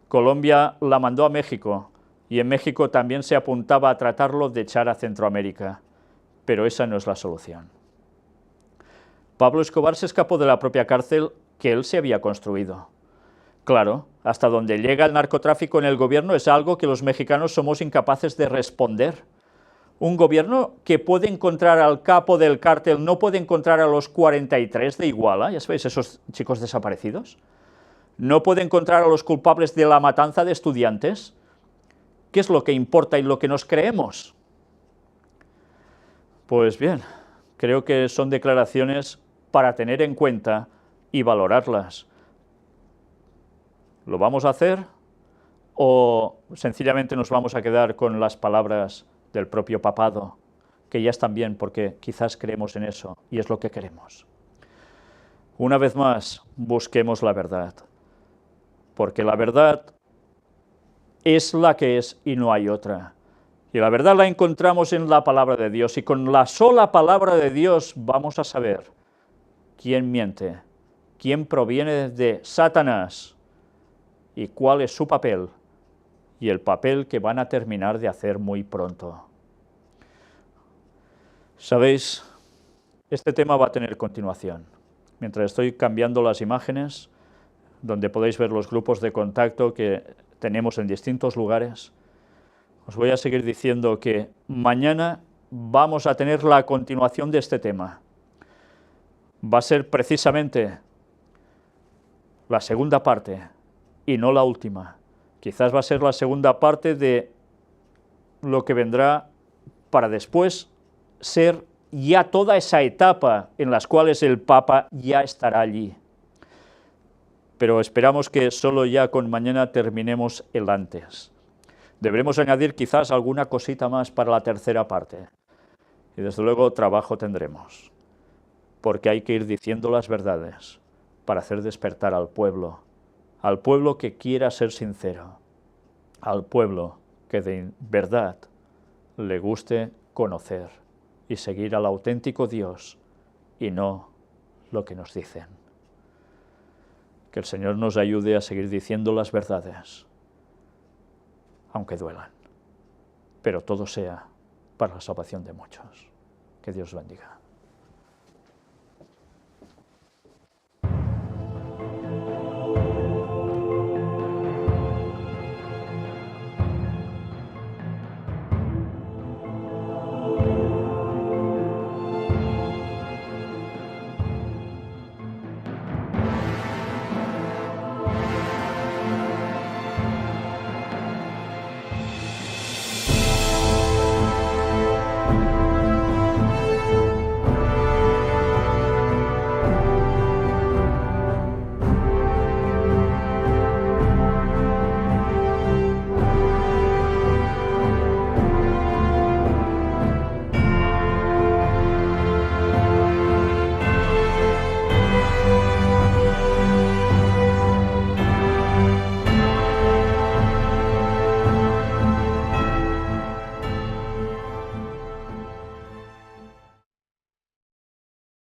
A: Colombia la mandó a México, y en México también se apuntaba a tratarlo de echar a Centroamérica, pero esa no es la solución. Pablo Escobar se escapó de la propia cárcel que él se había construido. Claro, hasta donde llega el narcotráfico en el gobierno es algo que los mexicanos somos incapaces de responder. Un gobierno que puede encontrar al capo del cártel no puede encontrar a los 43 de Iguala, ya sabéis, esos chicos desaparecidos. No puede encontrar a los culpables de la matanza de estudiantes. ¿Qué es lo que importa y lo que nos creemos? Pues bien, creo que son declaraciones para tener en cuenta y valorarlas. ¿Lo vamos a hacer o sencillamente nos vamos a quedar con las palabras del propio papado, que ya están bien porque quizás creemos en eso y es lo que queremos? Una vez más, busquemos la verdad, porque la verdad es la que es y no hay otra. Y la verdad la encontramos en la palabra de Dios, y con la sola palabra de Dios vamos a saber quién miente, quién proviene de Satanás y cuál es su papel, y el papel que van a terminar de hacer muy pronto. ¿Sabéis? Este tema va a tener continuación. Mientras estoy cambiando las imágenes, donde podéis ver los grupos de contacto que tenemos en distintos lugares, os voy a seguir diciendo que mañana vamos a tener la continuación de este tema. Va a ser precisamente la segunda parte y no la última. Quizás va a ser la segunda parte de lo que vendrá para después ser ya toda esa etapa en las cuales el Papa ya estará allí. Pero esperamos que solo ya con mañana terminemos el antes. Deberemos añadir quizás alguna cosita más para la tercera parte. Y desde luego trabajo tendremos, porque hay que ir diciendo las verdades para hacer despertar al pueblo que quiera ser sincero, al pueblo que de verdad le guste conocer y seguir al auténtico Dios y no lo que nos dicen. Que el Señor nos ayude a seguir diciendo las verdades, aunque duelan, pero todo sea para la salvación de muchos. Que Dios bendiga.